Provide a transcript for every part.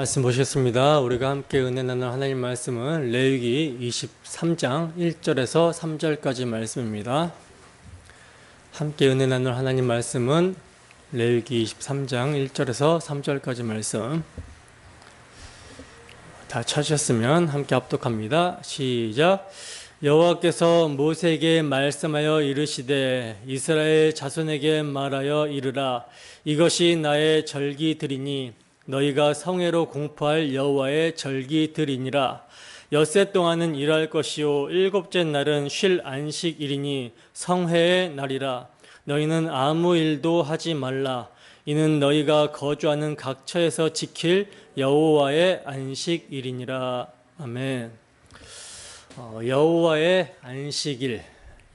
말씀 보시겠습니다. 우리가 함께 은혜 나눌 하나님 말씀은 레위기 23장 1절에서 3절까지 말씀입니다. 함께 은혜 나눌 하나님 말씀은 레위기 23장 1절에서 3절까지 말씀. 다 찾으셨으면 함께 합독합니다. 시작. 여호와께서 모세에게 말씀하여 이르시되 이스라엘 자손에게 말하여 이르라. 이것이 나의 절기들이니 너희가 성회로 공포할 여호와의 절기들이니라. 엿새 동안은 일할 것이요 일곱째 날은 쉴 안식일이니 성회의 날이라. 너희는 아무 일도 하지 말라. 이는 너희가 거주하는 각처에서 지킬 여호와의 안식일이니라. 아멘. 여호와의 안식일,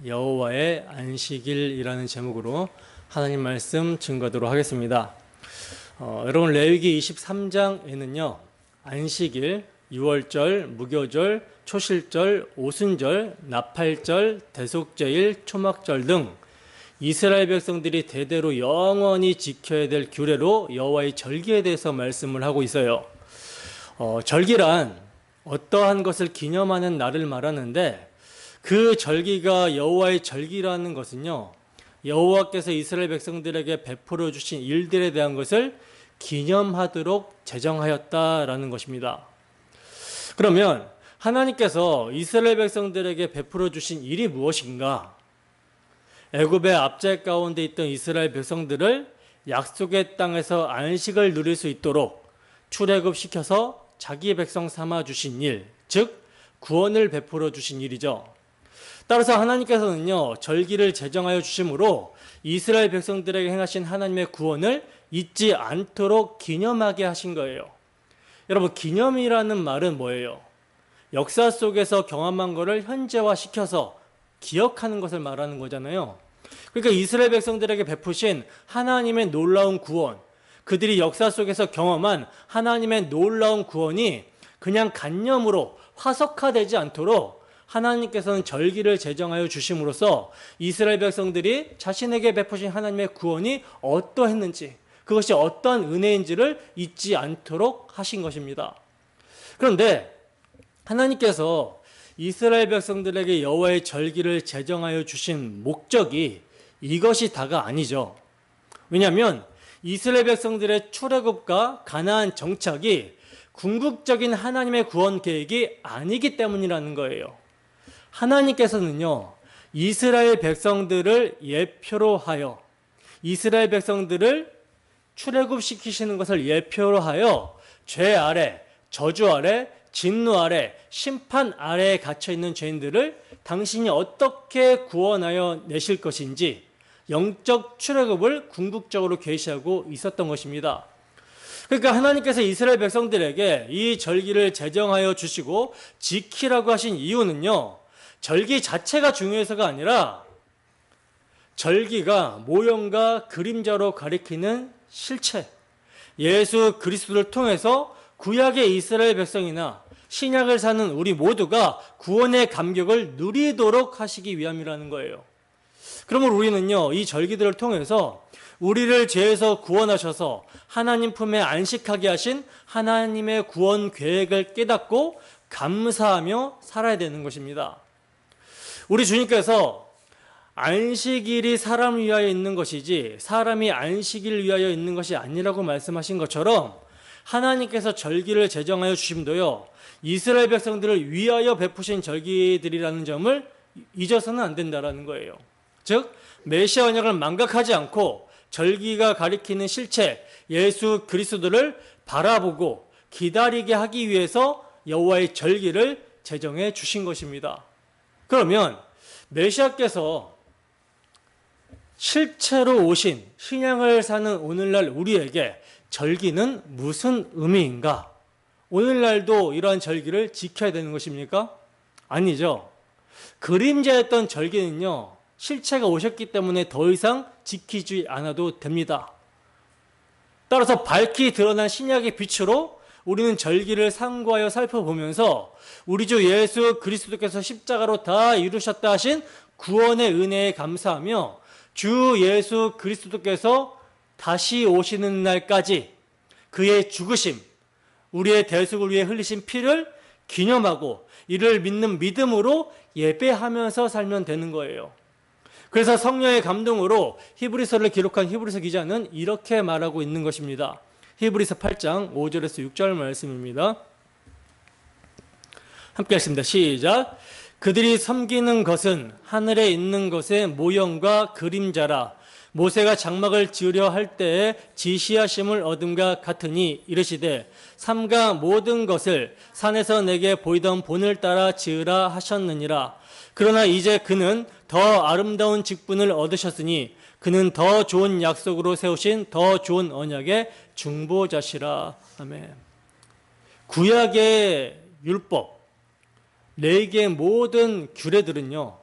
여호와의 안식일이라는 제목으로 하나님 말씀 증거하도록 하겠습니다. 여러분 레위기 23장에는요 안식일, 유월절, 무교절, 초실절, 오순절, 나팔절, 대속제일, 초막절 등 이스라엘 백성들이 대대로 영원히 지켜야 될 규례로 여호와의 절기에 대해서 말씀을 하고 있어요. 절기란 어떠한 것을 기념하는 날을 말하는데 그 절기가 여호와의 절기라는 것은요 여호와께서 이스라엘 백성들에게 베풀어 주신 일들에 대한 것을 기념하도록 제정하였다라는 것입니다. 그러면 하나님께서 이스라엘 백성들에게 베풀어 주신 일이 무엇인가? 애굽의 압제 가운데 있던 이스라엘 백성들을 약속의 땅에서 안식을 누릴 수 있도록 출애굽시켜서 자기 백성 삼아 주신 일, 즉 구원을 베풀어 주신 일이죠. 따라서 하나님께서는요 절기를 제정하여 주심으로 이스라엘 백성들에게 행하신 하나님의 구원을 잊지 않도록 기념하게 하신 거예요. 여러분 기념이라는 말은 뭐예요? 역사 속에서 경험한 것을 현재화시켜서 기억하는 것을 말하는 거잖아요. 그러니까 이스라엘 백성들에게 베푸신 하나님의 놀라운 구원, 그들이 역사 속에서 경험한 하나님의 놀라운 구원이 그냥 간념으로 화석화되지 않도록 하나님께서는 절기를 제정하여 주심으로써 이스라엘 백성들이 자신에게 베푸신 하나님의 구원이 어떠했는지, 그것이 어떠한 은혜인지를 잊지 않도록 하신 것입니다. 그런데 하나님께서 이스라엘 백성들에게 여호와의 절기를 제정하여 주신 목적이 이것이 다가 아니죠. 왜냐하면 이스라엘 백성들의 출애굽과 가나안 정착이 궁극적인 하나님의 구원 계획이 아니기 때문이라는 거예요. 하나님께서는요 이스라엘 백성들을 예표로 하여 이스라엘 백성들을 출애굽시키시는 것을 예표로 하여 죄 아래, 저주 아래, 진노 아래, 심판 아래에 갇혀있는 죄인들을 당신이 어떻게 구원하여 내실 것인지 영적 출애굽을 궁극적으로 계시하고 있었던 것입니다. 그러니까 하나님께서 이스라엘 백성들에게 이 절기를 제정하여 주시고 지키라고 하신 이유는요 절기 자체가 중요해서가 아니라 절기가 모형과 그림자로 가리키는 실체, 예수 그리스도를 통해서 구약의 이스라엘 백성이나 신약을 사는 우리 모두가 구원의 감격을 누리도록 하시기 위함이라는 거예요. 그러면 우리는요 이 절기들을 통해서 우리를 죄에서 구원하셔서 하나님 품에 안식하게 하신 하나님의 구원 계획을 깨닫고 감사하며 살아야 되는 것입니다. 우리 주님께서 안식일이 사람을 위하여 있는 것이지 사람이 안식일을 위하여 있는 것이 아니라고 말씀하신 것처럼 하나님께서 절기를 제정하여 주심도요 이스라엘 백성들을 위하여 베푸신 절기들이라는 점을 잊어서는 안 된다는 거예요. 즉 메시아 언약을 망각하지 않고 절기가 가리키는 실체 예수 그리스도를 바라보고 기다리게 하기 위해서 여호와의 절기를 제정해 주신 것입니다. 그러면 메시아께서 실체로 오신 신약을 사는 오늘날 우리에게 절기는 무슨 의미인가? 오늘날도 이러한 절기를 지켜야 되는 것입니까? 아니죠. 그림자였던 절기는요 실체가 오셨기 때문에 더 이상 지키지 않아도 됩니다. 따라서 밝히 드러난 신약의 빛으로 우리는 절기를 상고하여 살펴보면서 우리 주 예수 그리스도께서 십자가로 다 이루셨다 하신 구원의 은혜에 감사하며 주 예수 그리스도께서 다시 오시는 날까지 그의 죽으심, 우리의 대속을 위해 흘리신 피를 기념하고 이를 믿는 믿음으로 예배하면서 살면 되는 거예요. 그래서 성령의 감동으로 히브리서를 기록한 히브리서 기자는 이렇게 말하고 있는 것입니다. 히브리서 8장 5절에서 6절 말씀입니다. 함께 하겠습니다. 시작. 그들이 섬기는 것은 하늘에 있는 것의 모형과 그림자라. 모세가 장막을 지으려 할 때에 지시하심을 얻음과 같으니 이르시되 삼가 모든 것을 산에서 내게 보이던 본을 따라 지으라 하셨느니라. 그러나 이제 그는 더 아름다운 직분을 얻으셨으니 그는 더 좋은 약속으로 세우신 더 좋은 언약의 중보자시라. 아멘. 구약의 율법, 레위기의 모든 규례들은요,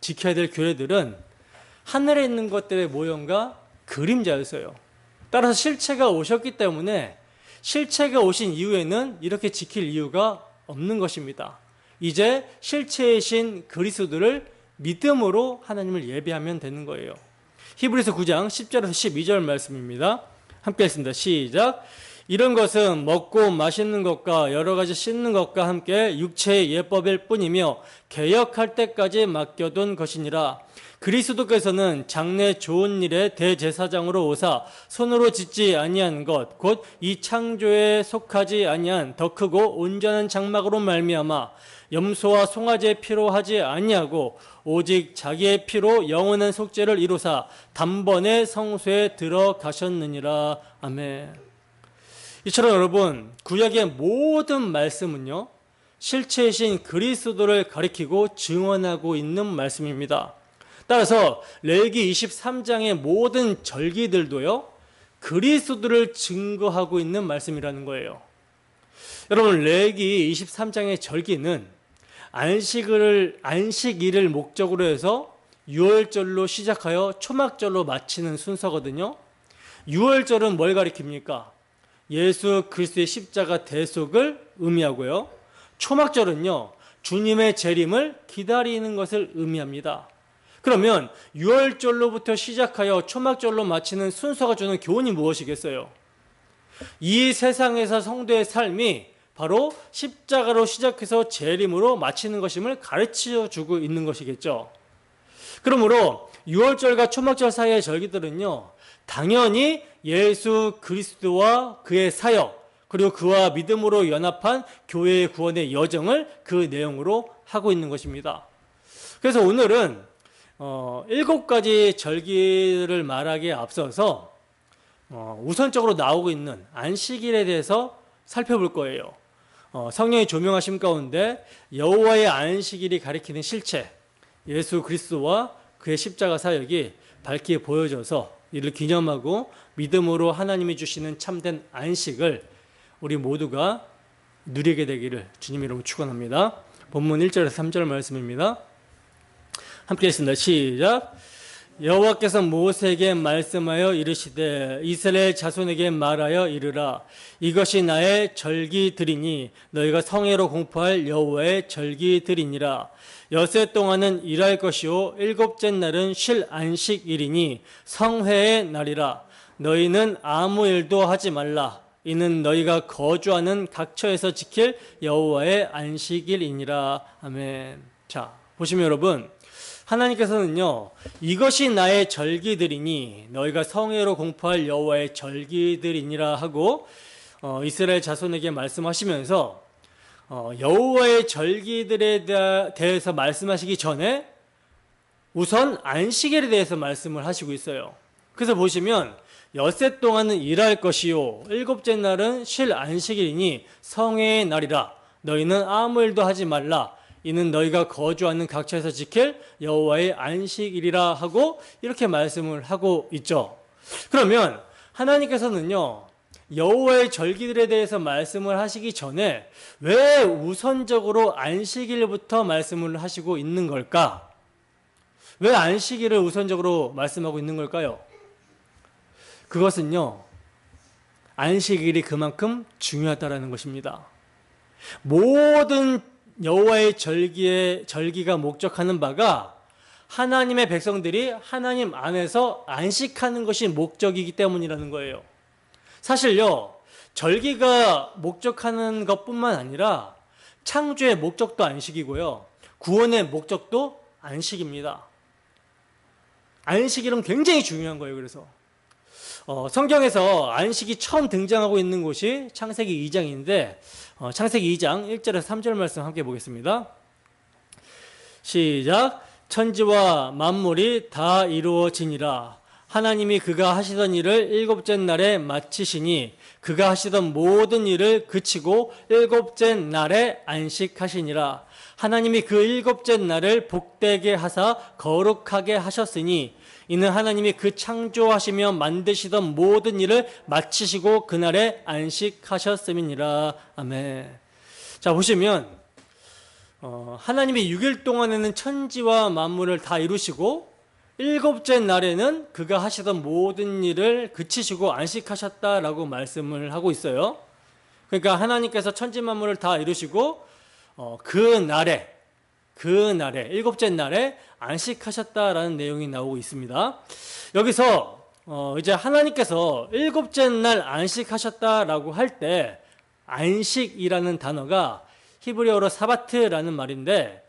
지켜야 될 규례들은 하늘에 있는 것들의 모형과 그림자였어요. 따라서 실체가 오셨기 때문에 실체가 오신 이후에는 이렇게 지킬 이유가 없는 것입니다. 이제 실체이신 그리스도를 믿음으로 하나님을 예배하면 되는 거예요. 히브리서 9장 10절에서 12절 말씀입니다. 함께 했습니다. 시작. 이런 것은 먹고 마시는 것과 여러 가지 씻는 것과 함께 육체의 예법일 뿐이며 개역할 때까지 맡겨둔 것이니라. 그리스도께서는 장래 좋은 일의 대제사장으로 오사 손으로 짓지 아니한 것 곧 이 창조에 속하지 아니한 더 크고 온전한 장막으로 말미암아 염소와 송아지의 피로 하지 아니하고 오직 자기의 피로 영원한 속죄를 이루사 단번에 성소에 들어가셨느니라. 아멘. 이처럼 여러분, 구약의 모든 말씀은요, 실체이신 그리스도를 가리키고 증언하고 있는 말씀입니다. 따라서 레위기 23장의 모든 절기들도요, 그리스도를 증거하고 있는 말씀이라는 거예요. 여러분, 레위기 23장의 절기는 안식일을 목적으로 해서 유월절로 시작하여 초막절로 마치는 순서거든요. 유월절은 뭘 가리킵니까? 예수 그리스도의 십자가 대속을 의미하고요. 초막절은요, 주님의 재림을 기다리는 것을 의미합니다. 그러면 유월절로부터 시작하여 초막절로 마치는 순서가 주는 교훈이 무엇이겠어요? 이 세상에서 성도의 삶이 바로 십자가로 시작해서 재림으로 마치는 것임을 가르쳐 주고 있는 것이겠죠. 그러므로 유월절과 초막절 사이의 절기들은요, 당연히 예수 그리스도와 그의 사역, 그리고 그와 믿음으로 연합한 교회의 구원의 여정을 그 내용으로 하고 있는 것입니다. 그래서 오늘은 7가지 절기를 말하기에 앞서서 우선적으로 나오고 있는 안식일에 대해서 살펴볼 거예요. 성령의 조명하심 가운데 여호와의 안식일이 가리키는 실체, 예수 그리스도와 그의 십자가 사역이 밝게 보여져서 이를 기념하고 믿음으로 하나님이 주시는 참된 안식을 우리 모두가 누리게 되기를 주님 이름으로 축원합니다. 본문 1절에서 3절 말씀입니다. 함께 했습니다. 시작. 여호와께서 모세에게 말씀하여 이르시되 이스라엘 자손에게 말하여 이르라. 이것이 나의 절기들이니 너희가 성회로 공포할 여호와의 절기들이니라. 엿새 동안은 일할 것이요 일곱째 날은 쉴 안식일이니 성회의 날이라. 너희는 아무 일도 하지 말라. 이는 너희가 거주하는 각처에서 지킬 여호와의 안식일이니라. 아멘. 자, 보시면 여러분, 하나님께서는요, 이것이 나의 절기들이니 너희가 성회로 공포할 여호와의 절기들이니라 하고 이스라엘 자손에게 말씀하시면서 여호와의 절기들에 대해서 말씀하시기 전에 우선 안식일에 대해서 말씀을 하시고 있어요. 그래서 보시면 엿새 동안은 일할 것이요 일곱째 날은 쉴 안식일이니 성회의 날이라. 너희는 아무 일도 하지 말라. 이는 너희가 거주하는 각처에서 지킬 여호와의 안식일이라 하고 이렇게 말씀을 하고 있죠. 그러면 하나님께서는요, 여호와의 절기들에 대해서 말씀을 하시기 전에 왜 우선적으로 안식일부터 말씀을 하시고 있는 걸까? 왜 안식일을 우선적으로 말씀하고 있는 걸까요? 그것은요, 안식일이 그만큼 중요하다라는 것입니다. 모든 여호와의 절기가 목적하는 바가 하나님의 백성들이 하나님 안에서 안식하는 것이 목적이기 때문이라는 거예요. 사실요, 절기가 목적하는 것뿐만 아니라 창조의 목적도 안식이고요. 구원의 목적도 안식입니다. 안식일은 굉장히 중요한 거예요. 그래서 성경에서 안식이 처음 등장하고 있는 곳이 창세기 2장인데 창세기 2장 1절에서 3절 말씀 함께 보겠습니다. 시작. 천지와 만물이 다 이루어지니라. 하나님이 그가 하시던 일을 일곱째 날에 마치시니 그가 하시던 모든 일을 그치고 일곱째 날에 안식하시니라. 하나님이 그 일곱째 날을 복되게 하사 거룩하게 하셨으니 이는 하나님이 그 창조하시며 만드시던 모든 일을 마치시고 그날에 안식하셨음이니라. 아멘. 자, 보시면 하나님이 6일 동안에는 천지와 만물을 다 이루시고 일곱째 날에는 그가 하시던 모든 일을 그치시고 안식하셨다라고 말씀을 하고 있어요. 그러니까 하나님께서 천지 만물을 다 이루시고 그 날에 일곱째 날에 안식하셨다라는 내용이 나오고 있습니다. 여기서 이제 하나님께서 일곱째 날 안식하셨다라고 할 때 안식이라는 단어가 히브리어로 사바트라는 말인데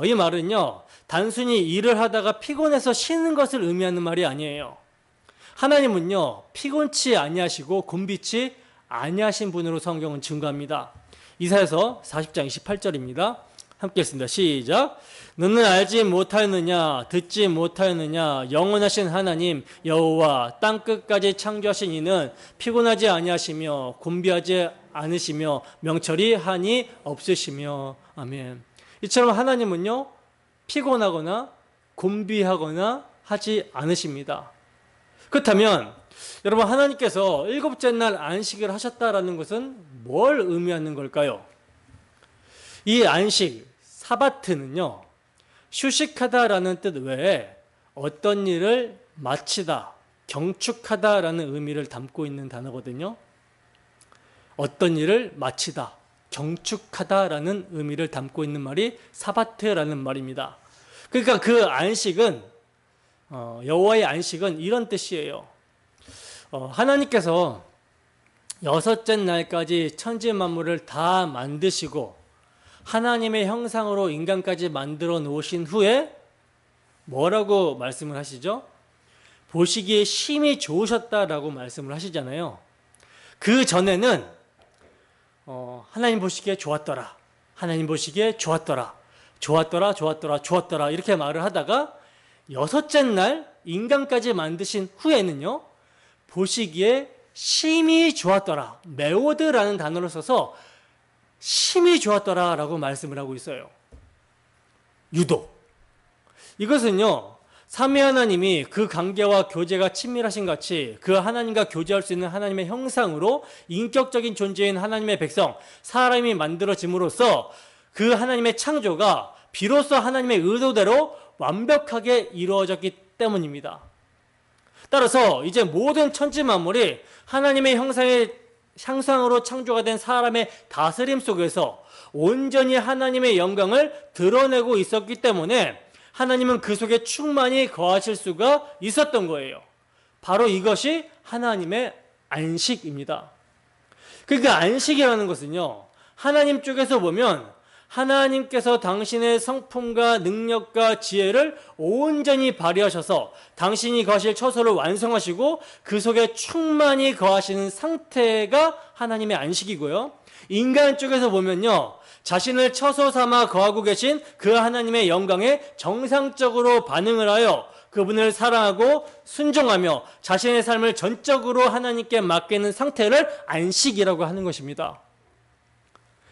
이 말은요 단순히 일을 하다가 피곤해서 쉬는 것을 의미하는 말이 아니에요. 하나님은요 피곤치 아니하시고 곤비치 아니하신 분으로 성경은 증거합니다. 이사야서 40장 28절입니다. 함께 읽습니다. 시작. 너는 알지 못하였느냐 듣지 못하였느냐 영원하신 하나님 여호와 땅끝까지 창조하신 이는 피곤하지 아니하시며 곤비하지 않으시며 명철이 한이 없으시며. 아멘. 이처럼 하나님은요 피곤하거나 곤비하거나 하지 않으십니다. 그렇다면 여러분 하나님께서 일곱째 날 안식을 하셨다라는 것은 뭘 의미하는 걸까요? 이 안식, 사바트는요 휴식하다라는 뜻 외에 어떤 일을 마치다, 경축하다라는 의미를 담고 있는 단어거든요. 어떤 일을 마치다, 경축하다라는 의미를 담고 있는 말이 사바트라는 말입니다. 그러니까 그 안식은 여호와의 안식은 이런 뜻이에요. 하나님께서 여섯째 날까지 천지 만물을 다 만드시고 하나님의 형상으로 인간까지 만들어 놓으신 후에 뭐라고 말씀을 하시죠? 보시기에 심히 좋으셨다라고 말씀을 하시잖아요. 그 전에는 하나님 보시기에 좋았더라, 하나님 보시기에 좋았더라, 좋았더라, 좋았더라, 좋았더라 이렇게 말을 하다가 여섯째 날 인간까지 만드신 후에는요 보시기에 심히 좋았더라, 메오드라는 단어를 써서 심히 좋았더라 라고 말씀을 하고 있어요. 유독 이것은요 삼위 하나님이 그 관계와 교제가 친밀하신 같이 그 하나님과 교제할 수 있는 하나님의 형상으로 인격적인 존재인 하나님의 백성 사람이 만들어짐으로써 그 하나님의 창조가 비로소 하나님의 의도대로 완벽하게 이루어졌기 때문입니다. 따라서 이제 모든 천지 만물이 하나님의 형상으로 창조가 된 사람의 다스림 속에서 온전히 하나님의 영광을 드러내고 있었기 때문에 하나님은 그 속에 충만히 거하실 수가 있었던 거예요. 바로 이것이 하나님의 안식입니다. 그러니까 안식이라는 것은요 하나님 쪽에서 보면 하나님께서 당신의 성품과 능력과 지혜를 온전히 발휘하셔서 당신이 거하실 처소를 완성하시고 그 속에 충만히 거하시는 상태가 하나님의 안식이고요. 인간 쪽에서 보면요 자신을 처소 삼아 거하고 계신 그 하나님의 영광에 정상적으로 반응을 하여 그분을 사랑하고 순종하며 자신의 삶을 전적으로 하나님께 맡기는 상태를 안식이라고 하는 것입니다.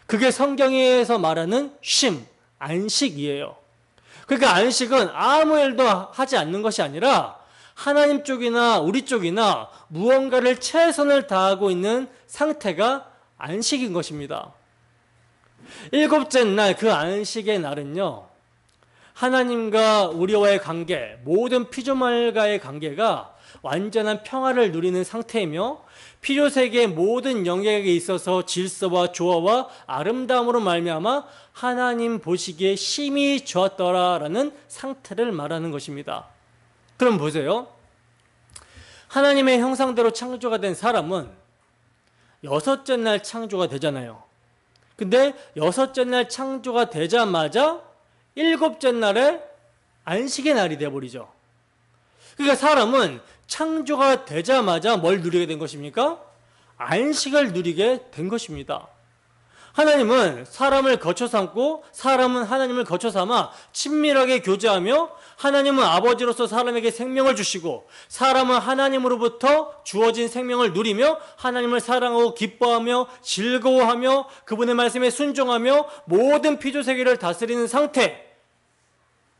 그게 성경에서 말하는 쉼, 안식이에요. 그러니까 안식은 아무 일도 하지 않는 것이 아니라 하나님 쪽이나 우리 쪽이나 무언가를 최선을 다하고 있는 상태가 안식인 것입니다. 일곱째 날 그 안식의 날은요 하나님과 우리와의 관계, 모든 피조물과의 관계가 완전한 평화를 누리는 상태이며 피조세계의 모든 영역에 있어서 질서와 조화와 아름다움으로 말미암아 하나님 보시기에 심히 좋았더라라는 상태를 말하는 것입니다. 그럼 보세요. 하나님의 형상대로 창조가 된 사람은 여섯째 날 창조가 되잖아요. 근데 여섯째 날 창조가 되자마자 일곱째 날에 안식의 날이 되어버리죠. 그러니까 사람은 창조가 되자마자 뭘 누리게 된 것입니까? 안식을 누리게 된 것입니다. 하나님은 사람을 거쳐 삼고 사람은 하나님을 거쳐 삼아 친밀하게 교제하며 하나님은 아버지로서 사람에게 생명을 주시고 사람은 하나님으로부터 주어진 생명을 누리며 하나님을 사랑하고 기뻐하며 즐거워하며 그분의 말씀에 순종하며 모든 피조세계를 다스리는 상태,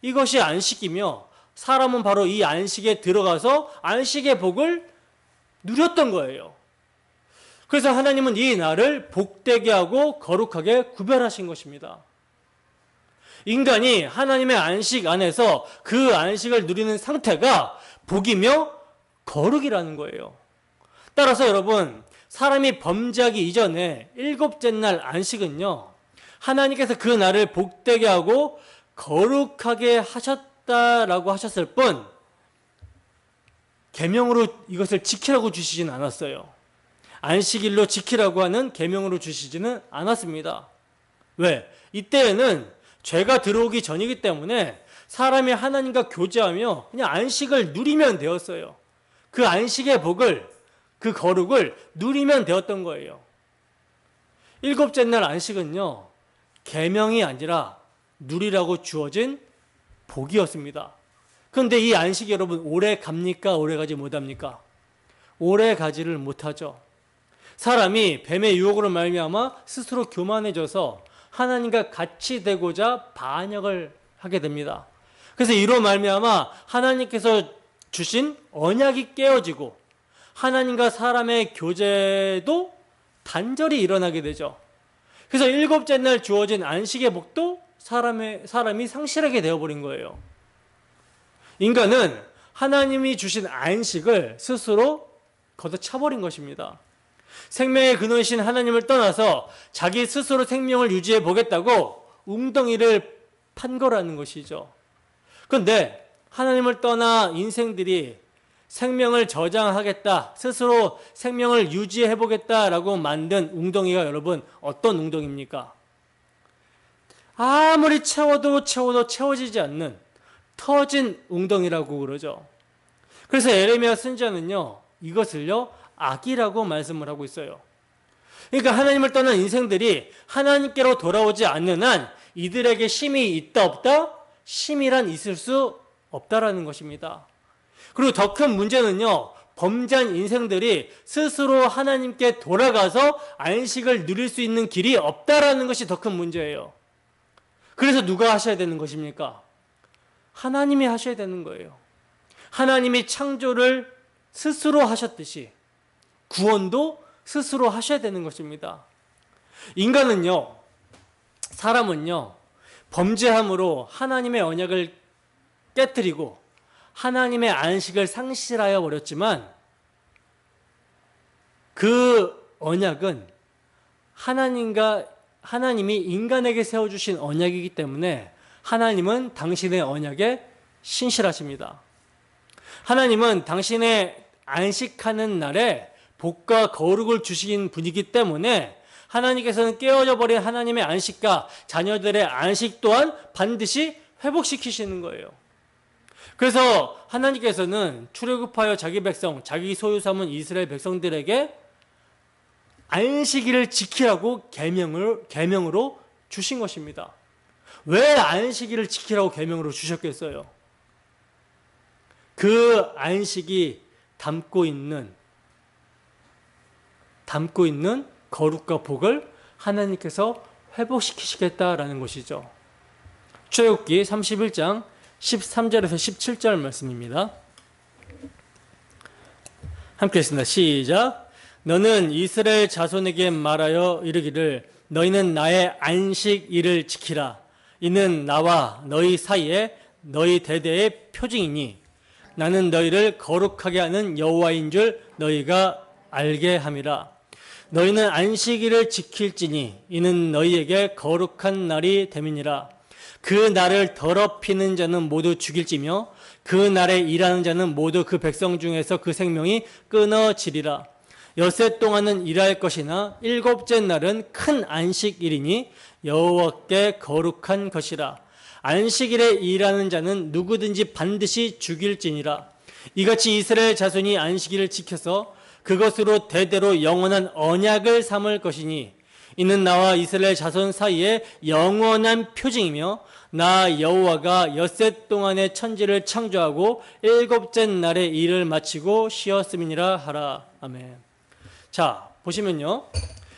이것이 안식이며 사람은 바로 이 안식에 들어가서 안식의 복을 누렸던 거예요. 그래서 하나님은 이 날을 복되게 하고 거룩하게 구별하신 것입니다. 인간이 하나님의 안식 안에서 그 안식을 누리는 상태가 복이며 거룩이라는 거예요. 따라서 여러분, 사람이 범죄하기 이전에 일곱째 날 안식은요, 하나님께서 그 날을 복되게 하고 거룩하게 하셨다라고 하셨을 뿐 계명으로 이것을 지키라고 주시진 않았어요. 안식일로 지키라고 하는 계명으로 주시지는 않았습니다. 왜? 이때에는 죄가 들어오기 전이기 때문에 사람이 하나님과 교제하며 그냥 안식을 누리면 되었어요. 그 안식의 복을, 그 거룩을 누리면 되었던 거예요. 일곱째 날 안식은요, 계명이 아니라 누리라고 주어진 복이었습니다. 그런데 이 안식이 여러분 오래 갑니까? 오래 가지 못합니까? 오래 가지를 못하죠. 사람이 뱀의 유혹으로 말미암아 스스로 교만해져서 하나님과 같이 되고자 반역을 하게 됩니다. 그래서 이로 말미암아 하나님께서 주신 언약이 깨어지고 하나님과 사람의 교제도 단절이 일어나게 되죠. 그래서 일곱째 날 주어진 안식의 복도 사람이 상실하게 되어버린 거예요. 인간은 하나님이 주신 안식을 스스로 걷어차버린 것입니다. 생명의 근원이신 하나님을 떠나서 자기 스스로 생명을 유지해 보겠다고 웅덩이를 판 거라는 것이죠. 그런데 하나님을 떠나 인생들이 생명을 저장하겠다, 스스로 생명을 유지해 보겠다라고 만든 웅덩이가 여러분 어떤 웅덩이입니까? 아무리 채워도 채워지지 않는 터진 웅덩이라고 그러죠. 그래서 에레미야 선지자는요, 이것을요 악이라고 말씀을 하고 있어요. 그러니까 하나님을 떠난 인생들이 하나님께로 돌아오지 않는 한 이들에게 쉼이 있다 없다? 쉼이란 있을 수 없다라는 것입니다. 그리고 더 큰 문제는요, 범죄한 인생들이 스스로 하나님께 돌아가서 안식을 누릴 수 있는 길이 없다라는 것이 더 큰 문제예요. 그래서 누가 하셔야 되는 것입니까? 하나님이 하셔야 되는 거예요. 하나님이 창조를 스스로 하셨듯이 구원도 스스로 하셔야 되는 것입니다. 인간은요, 사람은요, 범죄함으로 하나님의 언약을 깨뜨리고 하나님의 안식을 상실하여 버렸지만 그 언약은 하나님이 인간에게 세워주신 언약이기 때문에 하나님은 당신의 언약에 신실하십니다. 하나님은 당신의 안식하는 날에 복과 거룩을 주신 분이기 때문에 하나님께서는 깨어져 버린 하나님의 안식과 자녀들의 안식 또한 반드시 회복시키시는 거예요. 그래서 하나님께서는 출애굽하여 자기 백성, 자기 소유 삼은 이스라엘 백성들에게 안식일을 지키라고 계명으로 주신 것입니다. 왜 안식일을 지키라고 계명으로 주셨겠어요? 그 안식이 담고 있는 거룩과 복을 하나님께서 회복시키시겠다라는 것이죠. 출애굽기 31장 13절에서 17절 말씀입니다. 함께 읽습니다. 시작. 너는 이스라엘 자손에게 말하여 이르기를 너희는 나의 안식일을 지키라. 이는 나와 너희 사이에 너희 대대의 표징이니 나는 너희를 거룩하게 하는 여호와인 줄 너희가 알게 함이라. 너희는 안식일을 지킬지니 이는 너희에게 거룩한 날이 됨이니라. 그 날을 더럽히는 자는 모두 죽일지며 그 날에 일하는 자는 모두 그 백성 중에서 그 생명이 끊어지리라. 엿새 동안은 일할 것이나 일곱째 날은 큰 안식일이니 여호와께 거룩한 것이라. 안식일에 일하는 자는 누구든지 반드시 죽일지니라. 이같이 이스라엘 자손이 안식일을 지켜서 그것으로 대대로 영원한 언약을 삼을 것이니 이는 나와 이스라엘 자손 사이에 영원한 표징이며 나 여호와가 엿새 동안의 천지를 창조하고 일곱째 날에 일을 마치고 쉬었음이니라 하라. 아멘. 자, 보시면요,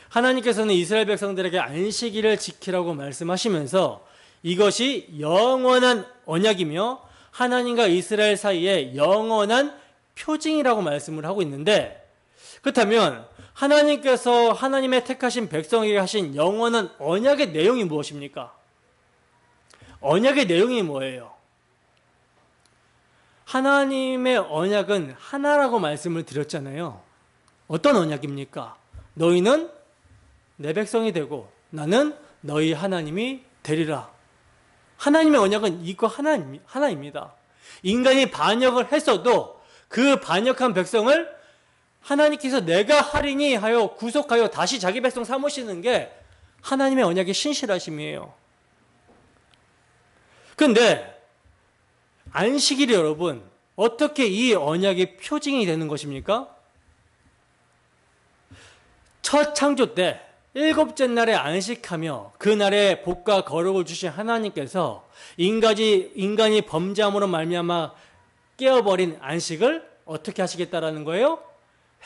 하나님께서는 이스라엘 백성들에게 안식일을 지키라고 말씀하시면서 이것이 영원한 언약이며 하나님과 이스라엘 사이에 영원한 표징이라고 말씀을 하고 있는데, 그렇다면 하나님께서 하나님의 택하신 백성에게 하신 영원한 언약의 내용이 무엇입니까? 언약의 내용이 뭐예요? 하나님의 언약은 하나라고 말씀을 드렸잖아요. 어떤 언약입니까? 너희는 내 백성이 되고 나는 너희 하나님이 되리라. 하나님의 언약은 이거 하나입니다. 인간이 반역을 했어도 그 반역한 백성을 하나님께서 내가 하리니 하여 구속하여 다시 자기 백성 삼으시는 게 하나님의 언약의 신실하심이에요. 그런데 안식일이 여러분 어떻게 이 언약의 표징이 되는 것입니까? 첫 창조 때 일곱째 날에 안식하며 그 날에 복과 거룩을 주신 하나님께서 인간이 범죄함으로 말미암아 깨어버린 안식을 어떻게 하시겠다라는 거예요?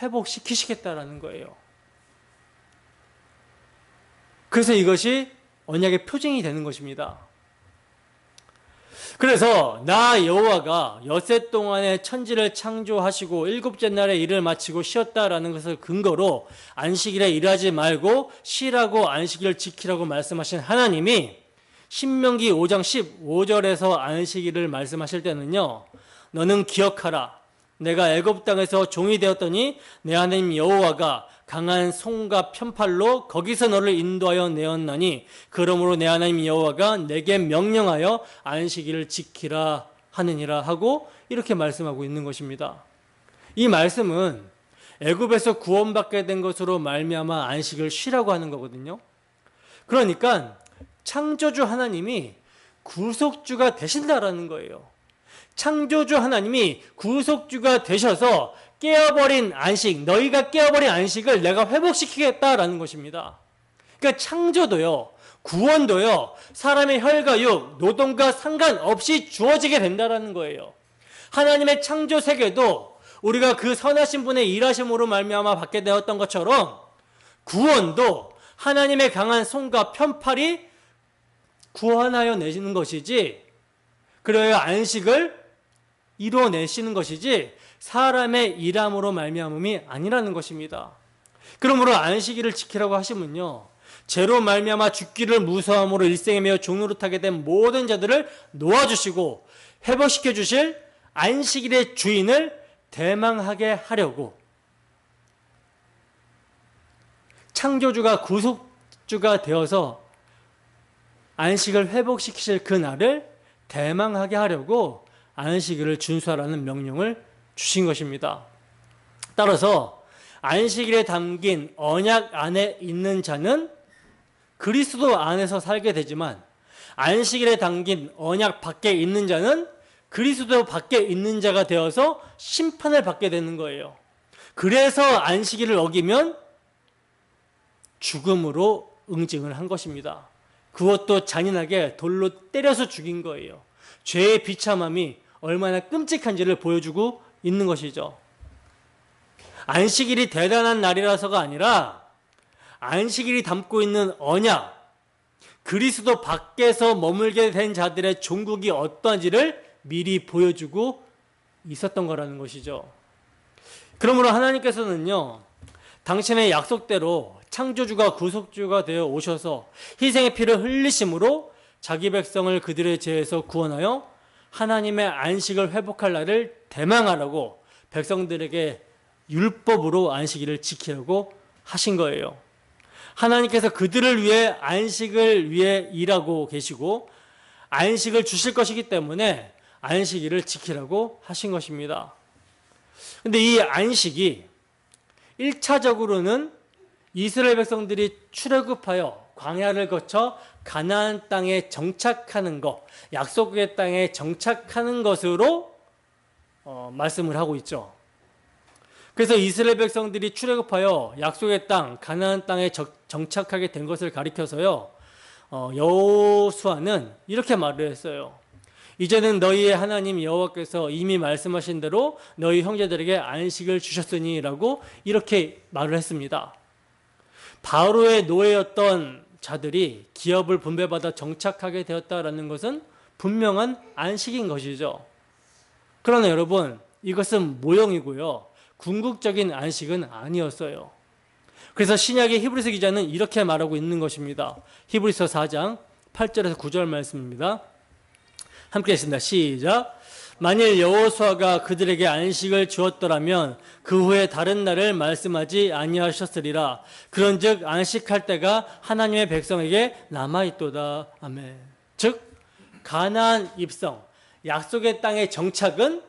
회복시키시겠다라는 거예요. 그래서 이것이 언약의 표징이 되는 것입니다. 그래서 나 여호와가 엿새 동안에 천지를 창조하시고 일곱째 날에 일을 마치고 쉬었다라는 것을 근거로 안식일에 일하지 말고 쉬라고 안식일을 지키라고 말씀하신 하나님이 신명기 5장 15절에서 안식일을 말씀하실 때는요, 너는 기억하라. 내가 애굽 땅에서 종이 되었더니 내 하나님 여호와가 강한 손과 편팔로 거기서 너를 인도하여 내었나니 그러므로 내 하나님 여호와가 내게 명령하여 안식일을 지키라 하느니라 하고 이렇게 말씀하고 있는 것입니다. 이 말씀은 애굽에서 구원받게 된 것으로 말미암아 안식을 쉬라고 하는 거거든요. 그러니까 창조주 하나님이 구속주가 되신다라는 거예요. 창조주 하나님이 구속주가 되셔서 깨어버린 안식, 너희가 깨어버린 안식을 내가 회복시키겠다라는 것입니다. 그러니까 창조도요, 구원도요, 사람의 혈과 육, 노동과 상관없이 주어지게 된다라는 거예요. 하나님의 창조 세계도 우리가 그 선하신 분의 일하심으로 말미암아 받게 되었던 것처럼 구원도 하나님의 강한 손과 편팔이 구원하여 내시는 것이지, 그래야 안식을 이루어내시는 것이지 사람의 일함으로 말미암음이 아니라는 것입니다. 그러므로 안식일을 지키라고 하시면요, 죄로 말미암아 죽기를 무서함으로 일생에 매여 종노릇하게 된 모든 자들을 놓아주시고 회복시켜 주실 안식일의 주인을 대망하게 하려고 창조주가 구속주가 되어서 안식을 회복시키실 그 날을 대망하게 하려고 안식일을 준수하라는 명령을 주신 것입니다. 따라서 안식일에 담긴 언약 안에 있는 자는 그리스도 안에서 살게 되지만 안식일에 담긴 언약 밖에 있는 자는 그리스도 밖에 있는 자가 되어서 심판을 받게 되는 거예요. 그래서 안식일을 어기면 죽음으로 응징을 한 것입니다. 그것도 잔인하게 돌로 때려서 죽인 거예요. 죄의 비참함이 얼마나 끔찍한지를 보여주고 있는 것이죠. 안식일이 대단한 날이라서가 아니라 안식일이 담고 있는 언약, 그리스도 밖에서 머물게 된 자들의 종국이 어떠한지를 미리 보여주고 있었던 거라는 것이죠. 그러므로 하나님께서는요, 당신의 약속대로 창조주가 구속주가 되어 오셔서 희생의 피를 흘리심으로 자기 백성을 그들의 죄에서 구원하여 하나님의 안식을 회복할 날을 대망하라고 백성들에게 율법으로 안식일을 지키려고 하신 거예요. 하나님께서 그들을 위해 안식을 위해 일하고 계시고 안식을 주실 것이기 때문에 안식일을 지키라고 하신 것입니다. 근데 이 안식이 1차적으로는 이스라엘 백성들이 출애굽하여 광야를 거쳐 가나안 땅에 정착하는 것, 약속의 땅에 정착하는 것으로 말씀을 하고 있죠. 그래서 이스라엘 백성들이 출애굽하여 약속의 땅, 가나안 땅에 정착하게 된 것을 가리켜서요, 여호수아는 이렇게 말을 했어요. 이제는 너희의 하나님 여호와께서 이미 말씀하신 대로 너희 형제들에게 안식을 주셨으니라고 이렇게 말을 했습니다. 바로의 노예였던 자들이 기업을 분배받아 정착하게 되었다라는 것은 분명한 안식인 것이죠. 그러나 여러분, 이것은 모형이고요, 궁극적인 안식은 아니었어요. 그래서 신약의 히브리서 기자는 이렇게 말하고 있는 것입니다. 히브리서 4장 8절에서 9절 말씀입니다. 함께 했습니다. 시작. 만일 여호수아가 그들에게 안식을 주었더라면 그 후에 다른 날을 말씀하지 아니하셨으리라. 그런즉 안식할 때가 하나님의 백성에게 남아있도다. 아멘. 즉 가나안 입성, 약속의 땅의 정착은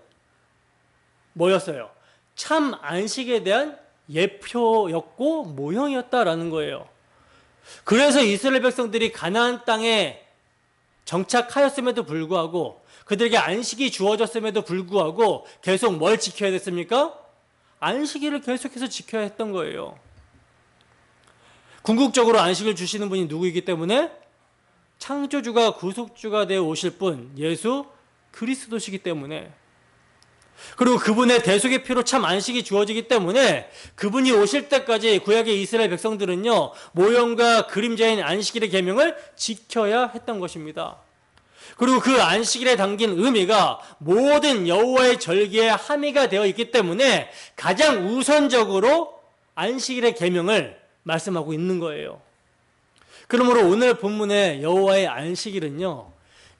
뭐였어요? 참 안식에 대한 예표였고 모형이었다라는 거예요. 그래서 이스라엘 백성들이 가나안 땅에 정착하였음에도 불구하고, 그들에게 안식이 주어졌음에도 불구하고 계속 뭘 지켜야 됐습니까? 안식일을 계속해서 지켜야 했던 거예요. 궁극적으로 안식을 주시는 분이 누구이기 때문에? 창조주가 구속주가 되어 오실 분 예수 그리스도시기 때문에, 그리고 그분의 대속의 피로 참 안식이 주어지기 때문에 그분이 오실 때까지 구약의 이스라엘 백성들은요, 모형과 그림자인 안식일의 계명을 지켜야 했던 것입니다. 그리고 그 안식일에 담긴 의미가 모든 여호와의 절기에 함의가 되어 있기 때문에 가장 우선적으로 안식일의 계명을 말씀하고 있는 거예요. 그러므로 오늘 본문의 여호와의 안식일은요,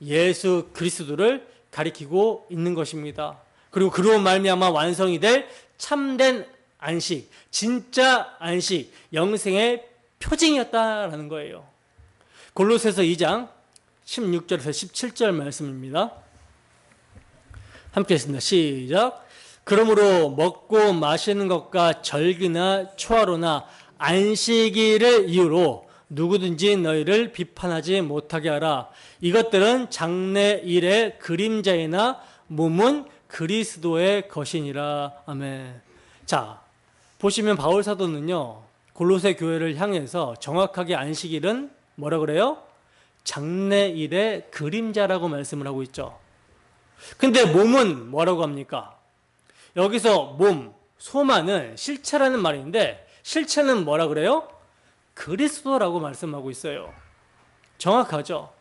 예수 그리스도를 가리키고 있는 것입니다. 그리고 그로 말미암아 완성이 될 참된 안식, 진짜 안식, 영생의 표징이었다라는 거예요. 골로새서 2장 16절에서 17절 말씀입니다. 함께 했습니다. 시작. 그러므로 먹고 마시는 것과 절기나 초하루나 안식일을 이유로 누구든지 너희를 비판하지 못하게 하라. 이것들은 장래일의 그림자이나 몸은 그리스도의 것이니라. 아멘. 자, 보시면 바울 사도는요, 골로새 교회를 향해서 정확하게 안식일은 뭐라 그래요? 장래일의 그림자라고 말씀을 하고 있죠. 근데 몸은 뭐라고 합니까? 여기서 몸, 소만은 실체라는 말인데, 실체는 뭐라 그래요? 그리스도라고 말씀하고 있어요. 정확하죠?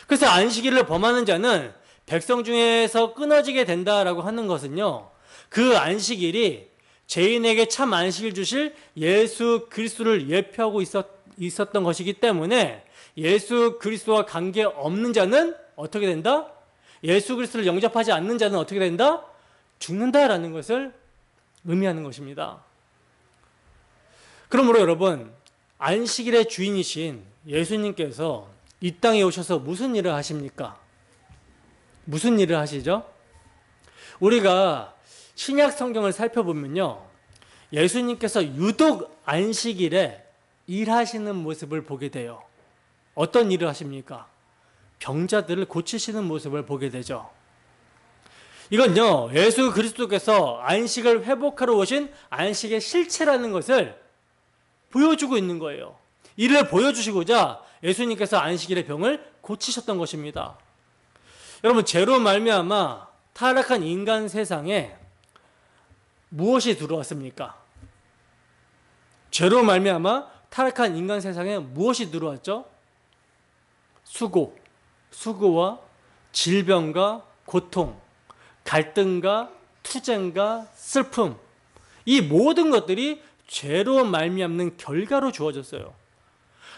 그래서 안식일을 범하는 자는 백성 중에서 끊어지게 된다라고 하는 것은요, 그 안식일이 죄인에게 참 안식을 주실 예수 그리스도를 예표하고 있었던 것이기 때문에 예수 그리스도와 관계없는 자는 어떻게 된다? 예수 그리스도를 영접하지 않는 자는 어떻게 된다? 죽는다라는 것을 의미하는 것입니다. 그러므로 여러분, 안식일의 주인이신 예수님께서 이 땅에 오셔서 무슨 일을 하십니까? 무슨 일을 하시죠? 우리가 신약 성경을 살펴보면요, 예수님께서 유독 안식일에 일하시는 모습을 보게 돼요. 어떤 일을 하십니까? 병자들을 고치시는 모습을 보게 되죠. 이건요, 예수 그리스도께서 안식을 회복하러 오신 안식의 실체라는 것을 보여주고 있는 거예요. 이를 보여주시고자 예수님께서 안식일의 병을 고치셨던 것입니다. 여러분, 죄로 말미암아 타락한 인간 세상에 무엇이 들어왔습니까? 죄로 말미암아 타락한 인간 세상에 무엇이 들어왔죠? 수고와 질병과 고통, 갈등과 투쟁과 슬픔, 이 모든 것들이 죄로 말미암는 결과로 주어졌어요.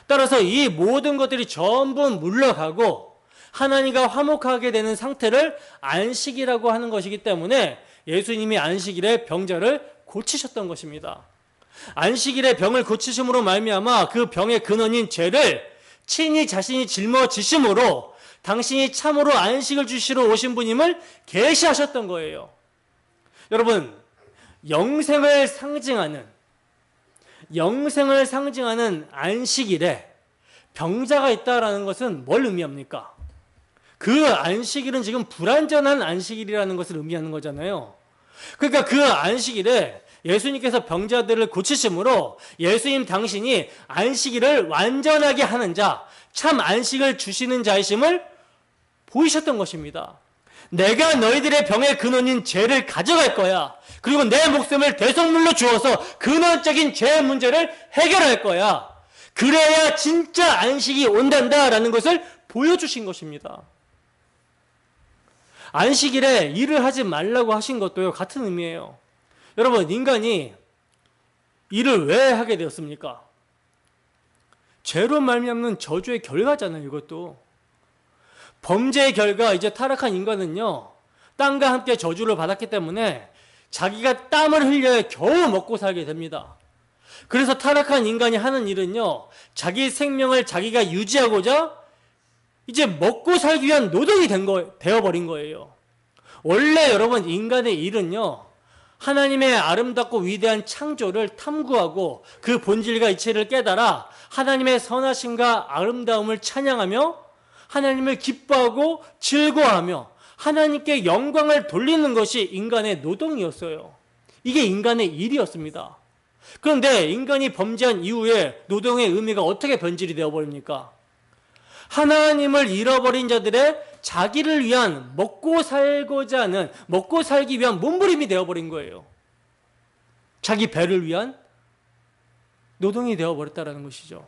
따라서 이 모든 것들이 전부 물러가고 하나님과 화목하게 되는 상태를 안식이라고 하는 것이기 때문에 예수님이 안식일에 병자를 고치셨던 것입니다. 안식일에 병을 고치심으로 말미암아 그 병의 근원인 죄를 친히 자신이 짊어지심으로 당신이 참으로 안식을 주시러 오신 분임을 계시하셨던 거예요. 여러분, 영생을 상징하는 영생을 상징하는 안식일에 병자가 있다라는 것은 뭘 의미합니까? 그 안식일은 지금 불완전한 안식일이라는 것을 의미하는 거잖아요. 그러니까 그 안식일에 예수님께서 병자들을 고치심으로 예수님 당신이 안식일을 완전하게 하는 자, 참 안식을 주시는 자이심을 보이셨던 것입니다. 내가 너희들의 병의 근원인 죄를 가져갈 거야. 그리고 내 목숨을 대속물로 주어서 근원적인 죄 문제를 해결할 거야. 그래야 진짜 안식이 온단다라는 것을 보여주신 것입니다. 안식일에 일을 하지 말라고 하신 것도요, 같은 의미예요. 여러분, 인간이 일을 왜 하게 되었습니까? 죄로 말미암는 저주의 결과잖아요, 이것도. 범죄의 결과, 이제 타락한 인간은요, 땅과 함께 저주를 받았기 때문에 자기가 땀을 흘려야 겨우 먹고 살게 됩니다. 그래서 타락한 인간이 하는 일은요, 자기 생명을 자기가 유지하고자 이제 먹고 살기 위한 노동이 되어버린 거예요. 원래 여러분, 인간의 일은요, 하나님의 아름답고 위대한 창조를 탐구하고 그 본질과 이치를 깨달아 하나님의 선하심과 아름다움을 찬양하며 하나님을 기뻐하고 즐거워하며 하나님께 영광을 돌리는 것이 인간의 노동이었어요. 이게 인간의 일이었습니다. 그런데 인간이 범죄한 이후에 노동의 의미가 어떻게 변질이 되어버립니까? 하나님을 잃어버린 자들의 자기를 위한 먹고 살고자 하는, 먹고 살기 위한 몸부림이 되어버린 거예요. 자기 배를 위한 노동이 되어버렸다는 것이죠.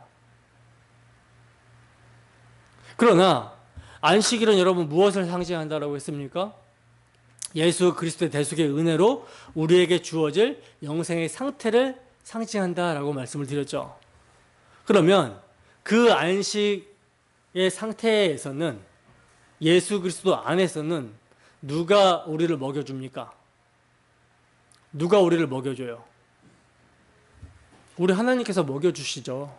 그러나 안식일은 여러분 무엇을 상징한다라고 했습니까? 예수 그리스도의 대속의 은혜로 우리에게 주어질 영생의 상태를 상징한다라고 말씀을 드렸죠. 그러면 그 안식의 상태에서는, 예수 그리스도 안에서는 누가 우리를 먹여줍니까? 누가 우리를 먹여줘요? 우리 하나님께서 먹여주시죠.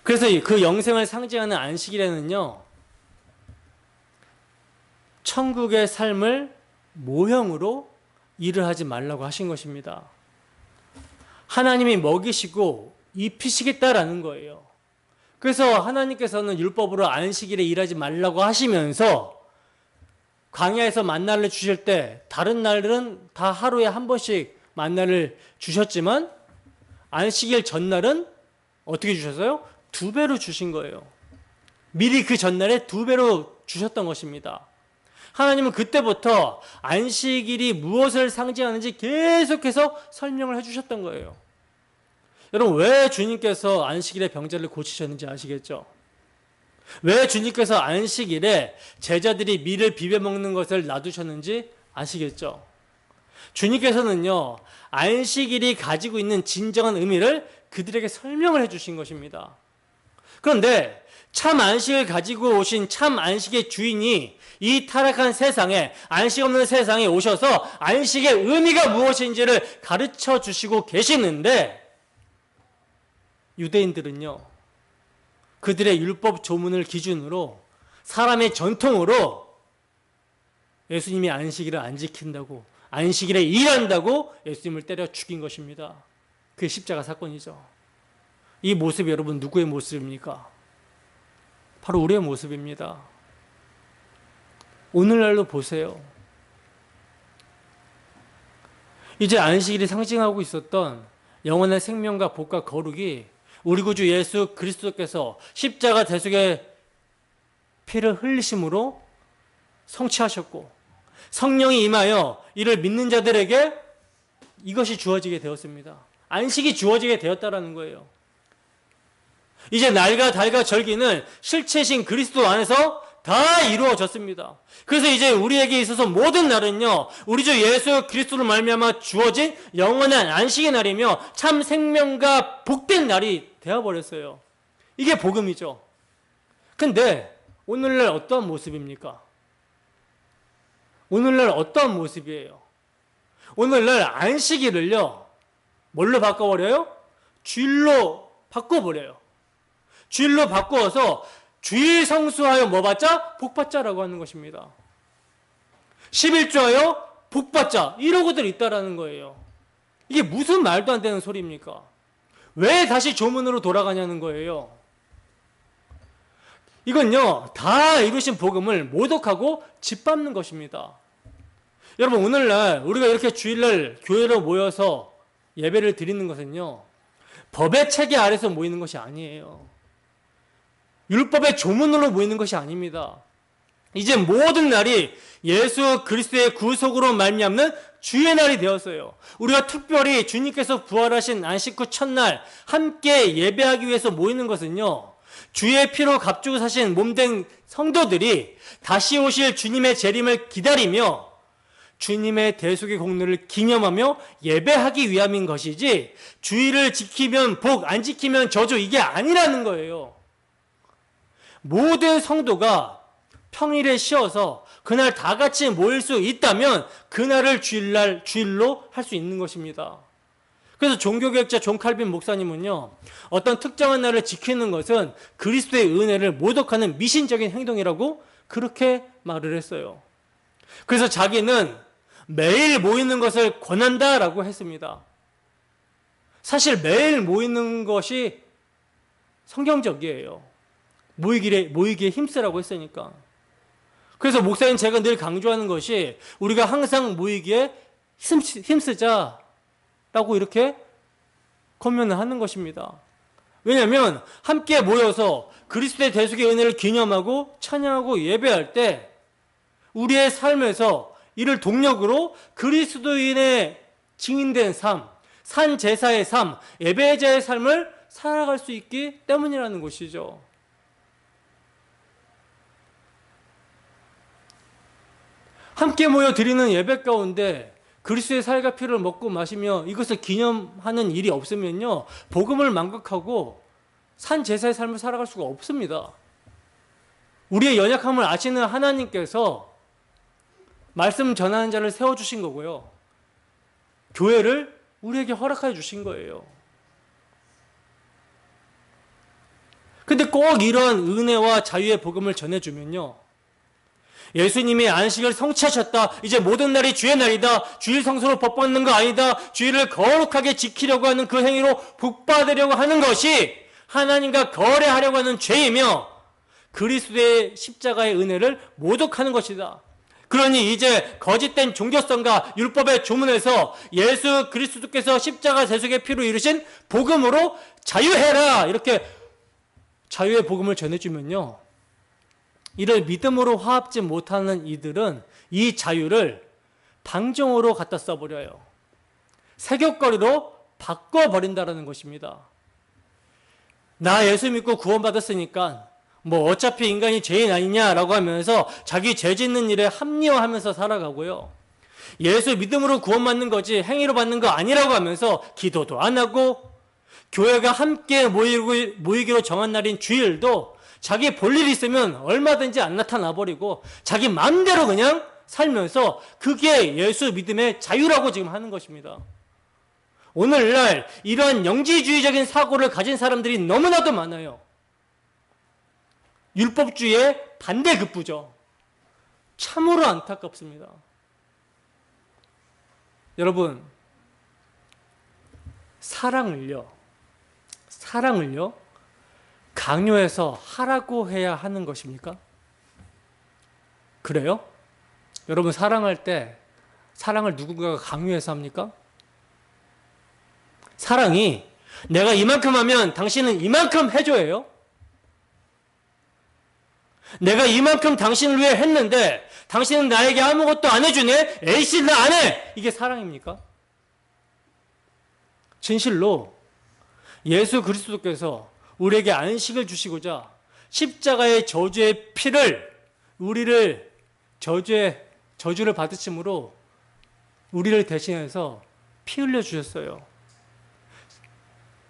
그래서 그 영생을 상징하는 안식일에는요, 천국의 삶을 모형으로 일을 하지 말라고 하신 것입니다. 하나님이 먹이시고 입히시겠다라는 거예요. 그래서 하나님께서는 율법으로 안식일에 일하지 말라고 하시면서 광야에서 만나를 주실 때 다른 날은 다 하루에 한 번씩 만나를 주셨지만 안식일 전날은 어떻게 주셨어요? 2배로 주신 거예요. 미리 그 전날에 2배로 주셨던 것입니다. 하나님은 그때부터 안식일이 무엇을 상징하는지 계속해서 설명을 해주셨던 거예요. 여러분, 왜 주님께서 안식일에 병자를 고치셨는지 아시겠죠? 왜 주님께서 안식일에 제자들이 밀을 비벼 먹는 것을 놔두셨는지 아시겠죠? 주님께서는요, 안식일이 가지고 있는 진정한 의미를 그들에게 설명을 해주신 것입니다. 그런데 참 안식을 가지고 오신 참 안식의 주인이 이 타락한 세상에, 안식 없는 세상에 오셔서 안식의 의미가 무엇인지를 가르쳐 주시고 계시는데, 유대인들은요, 그들의 율법 조문을 기준으로, 사람의 전통으로 예수님이 안식일을 안 지킨다고, 안식일에 일한다고 예수님을 때려 죽인 것입니다. 그게 십자가 사건이죠. 이 모습이 여러분 누구의 모습입니까? 바로 우리의 모습입니다. 오늘날로 보세요. 이제 안식일이 상징하고 있었던 영원한 생명과 복과 거룩이 우리 구주 예수 그리스도께서 십자가 대속의 피를 흘리심으로 성취하셨고, 성령이 임하여 이를 믿는 자들에게 이것이 주어지게 되었습니다. 안식이 주어지게 되었다라는 거예요. 이제 날과 달과 절기는 실체신 그리스도 안에서 다 이루어졌습니다. 그래서 이제 우리에게 있어서 모든 날은요, 우리 주 예수 그리스도를 말미암아 주어진 영원한 안식의 날이며 참 생명과 복된 날이 되어버렸어요. 이게 복음이죠. 근데 오늘날 어떠한 모습입니까? 오늘날 어떠한 모습이에요? 오늘날 안식일을요, 뭘로 바꿔버려요? 주일로 바꿔버려요. 주일로 바꾸어서 주일 성수하여 뭐 받자? 복 받자라고 하는 것입니다. 11조하여 복 받자, 이러고들 있다라는 거예요. 이게 무슨 말도 안 되는 소리입니까? 왜 다시 조문으로 돌아가냐는 거예요. 이건요, 다 이루신 복음을 모독하고 짓밟는 것입니다. 여러분, 오늘날 우리가 이렇게 주일날 교회로 모여서 예배를 드리는 것은요, 법의 체계 아래서 모이는 것이 아니에요. 율법의 조문으로 모이는 것이 아닙니다. 이제 모든 날이 예수 그리스도의 구속으로 말미암는 주의 날이 되었어요. 우리가 특별히 주님께서 부활하신 안식 후 첫날 함께 예배하기 위해서 모이는 것은요, 주의 피로 값주고 사신 몸된 성도들이 다시 오실 주님의 재림을 기다리며 주님의 대속의 공로를 기념하며 예배하기 위함인 것이지, 주의를 지키면 복, 안 지키면 저주, 이게 아니라는 거예요. 모든 성도가 평일에 쉬어서 그날 다 같이 모일 수 있다면 그날을 주일로 할 수 있는 것입니다. 그래서 종교개혁자 존 칼빈 목사님은요, 어떤 특정한 날을 지키는 것은 그리스도의 은혜를 모독하는 미신적인 행동이라고 그렇게 말을 했어요. 그래서 자기는 매일 모이는 것을 권한다라고 했습니다. 사실 매일 모이는 것이 성경적이에요. 모이기에 힘쓰라고 했으니까. 그래서 목사님 제가 늘 강조하는 것이, 우리가 항상 모이기에 힘쓰자라고 이렇게 권면을 하는 것입니다. 왜냐하면 함께 모여서 그리스도의 대속의 은혜를 기념하고 찬양하고 예배할 때 우리의 삶에서 이를 동력으로 그리스도인의 증인된 삶, 산 제사의 삶, 예배자의 삶을 살아갈 수 있기 때문이라는 것이죠. 함께 모여 드리는 예배 가운데 그리스도의 살과 피를 먹고 마시며 이것을 기념하는 일이 없으면요, 복음을 망각하고 산 제사의 삶을 살아갈 수가 없습니다. 우리의 연약함을 아시는 하나님께서 말씀 전하는 자를 세워주신 거고요, 교회를 우리에게 허락해 주신 거예요. 근데 꼭 이런 은혜와 자유의 복음을 전해주면요, 예수님이 안식을 성취하셨다, 이제 모든 날이 주의 날이다, 주일 성수로 법 받는 거 아니다, 주일을 거룩하게 지키려고 하는 그 행위로 복 받으려고 하는 것이 하나님과 거래하려고 하는 죄이며 그리스도의 십자가의 은혜를 모독하는 것이다. 그러니 이제 거짓된 종교성과 율법의 조문에서 예수 그리스도께서 십자가 대속의 피로 이루신 복음으로 자유해라, 이렇게 자유의 복음을 전해주면요, 이를 믿음으로 화합지 못하는 이들은 이 자유를 방종으로 갖다 써버려요. 세격거리로 바꿔버린다는 것입니다. 나 예수 믿고 구원받았으니까 뭐 어차피 인간이 죄인 아니냐라고 하면서 자기 죄 짓는 일에 합리화하면서 살아가고요, 예수 믿음으로 구원받는 거지 행위로 받는 거 아니라고 하면서 기도도 안 하고, 교회가 함께 모이기로 정한 날인 주일도 자기 볼 일이 있으면 얼마든지 안 나타나 버리고 자기 마음대로 그냥 살면서, 그게 예수 믿음의 자유라고 지금 하는 것입니다. 오늘날 이러한 영지주의적인 사고를 가진 사람들이 너무나도 많아요. 율법주의의 반대급부죠. 참으로 안타깝습니다. 여러분, 사랑을요 강요해서 하라고 해야 하는 것입니까? 그래요? 여러분, 사랑할 때 사랑을 누군가가 강요해서 합니까? 사랑이 내가 이만큼 하면 당신은 이만큼 해줘요. 내가 이만큼 당신을 위해 했는데 당신은 나에게 아무것도 안 해주네? 에이씨, 나 안 해! 이게 사랑입니까? 진실로 예수 그리스도께서 우리에게 안식을 주시고자 십자가의 저주의 피를, 우리를 저주를 받으심으로 우리를 대신해서 피 흘려 주셨어요.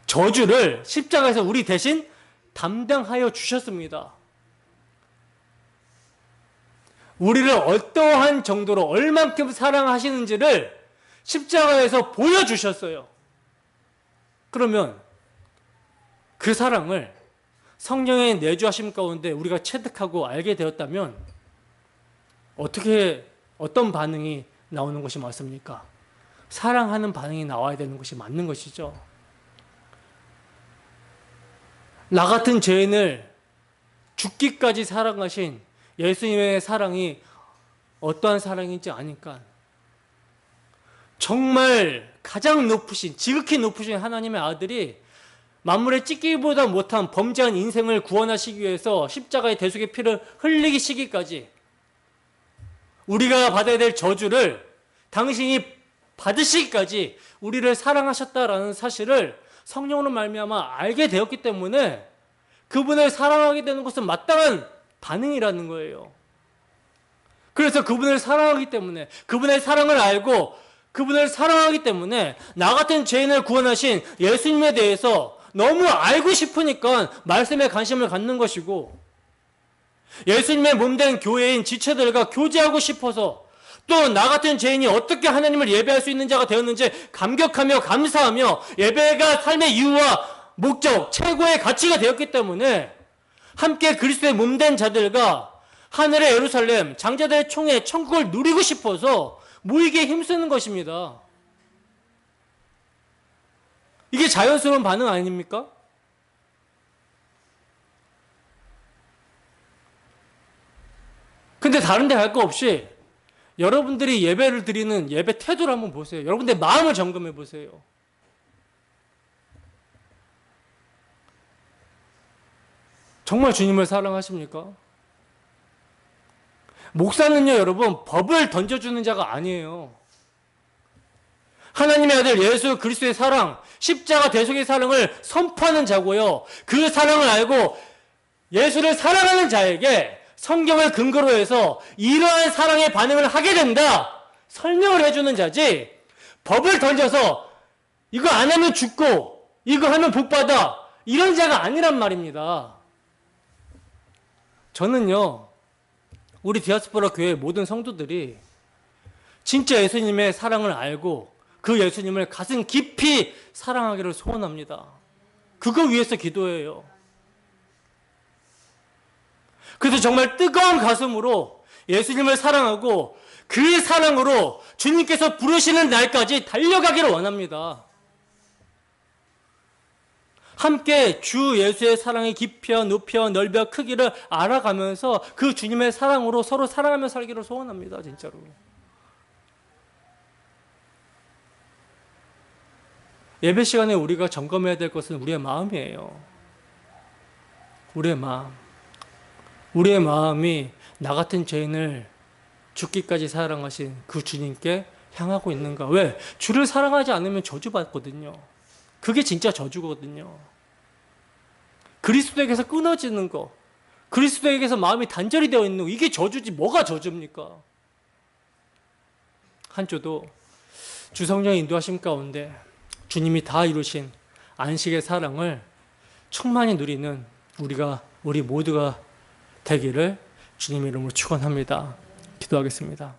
저주를 십자가에서 우리 대신 담당하여 주셨습니다. 우리를 어떠한 정도로 얼만큼 사랑하시는지를 십자가에서 보여주셨어요. 그러면 그 사랑을 성령의 내주하심 가운데 우리가 체득하고 알게 되었다면 어떤 반응이 나오는 것이 맞습니까? 사랑하는 반응이 나와야 되는 것이 맞는 것이죠. 나 같은 죄인을 죽기까지 사랑하신 예수님의 사랑이 어떠한 사랑인지 아니까 정말 가장 높으신, 지극히 높으신 하나님의 아들이 만물에 찢기보다 못한 범죄한 인생을 구원하시기 위해서 십자가의 대속의 피를 흘리시기까지 우리가 받아야 될 저주를 당신이 받으시기까지 우리를 사랑하셨다라는 사실을 성령으로 말미암아 알게 되었기 때문에 그분을 사랑하게 되는 것은 마땅한 반응이라는 거예요. 그래서 그분을 사랑하기 때문에, 그분의 사랑을 알고 그분을 사랑하기 때문에 나 같은 죄인을 구원하신 예수님에 대해서 너무 알고 싶으니까 말씀에 관심을 갖는 것이고, 예수님의 몸된 교회인 지체들과 교제하고 싶어서 또 나 같은 죄인이 어떻게 하나님을 예배할 수 있는 자가 되었는지 감격하며 감사하며 예배가 삶의 이유와 목적, 최고의 가치가 되었기 때문에 함께 그리스도의 몸된 자들과 하늘의 예루살렘, 장자들의 총회, 천국을 누리고 싶어서 모이기에 힘쓰는 것입니다. 이게 자연스러운 반응 아닙니까? 근데 다른 데 갈 거 없이 여러분들이 예배를 드리는 예배 태도를 한번 보세요. 여러분들의 마음을 점검해 보세요. 정말 주님을 사랑하십니까? 목사는요, 여러분, 법을 던져주는 자가 아니에요. 하나님의 아들 예수 그리스도의 사랑, 십자가 대속의 사랑을 선포하는 자고요. 그 사랑을 알고 예수를 사랑하는 자에게 성경을 근거로 해서 이러한 사랑의 반응을 하게 된다 설명을 해주는 자지, 법을 던져서 이거 안 하면 죽고 이거 하면 복받아 이런 자가 아니란 말입니다. 저는요, 우리 디아스포라 교회 모든 성도들이 진짜 예수님의 사랑을 알고 그 예수님을 가슴 깊이 사랑하기를 소원합니다. 그거 위해서 기도해요. 그래서 정말 뜨거운 가슴으로 예수님을 사랑하고 그 사랑으로 주님께서 부르시는 날까지 달려가기를 원합니다. 함께 주 예수의 사랑의 깊이와 높이와 넓이와 크기를 알아가면서 그 주님의 사랑으로 서로 사랑하며 살기를 소원합니다. 진짜로. 예배 시간에 우리가 점검해야 될 것은 우리의 마음이에요. 우리의 마음. 우리의 마음이 나 같은 죄인을 죽기까지 사랑하신 그 주님께 향하고 있는가? 왜? 주를 사랑하지 않으면 저주받거든요. 그게 진짜 저주거든요. 그리스도에게서 끊어지는 거, 그리스도에게서 마음이 단절이 되어 있는 거, 이게 저주지 뭐가 저주입니까? 한조도 주성령의 인도하심 가운데 주님이 다 이루신 안식의 사랑을 충만히 누리는 우리 모두가 되기를 주님의 이름으로 축원합니다. 기도하겠습니다.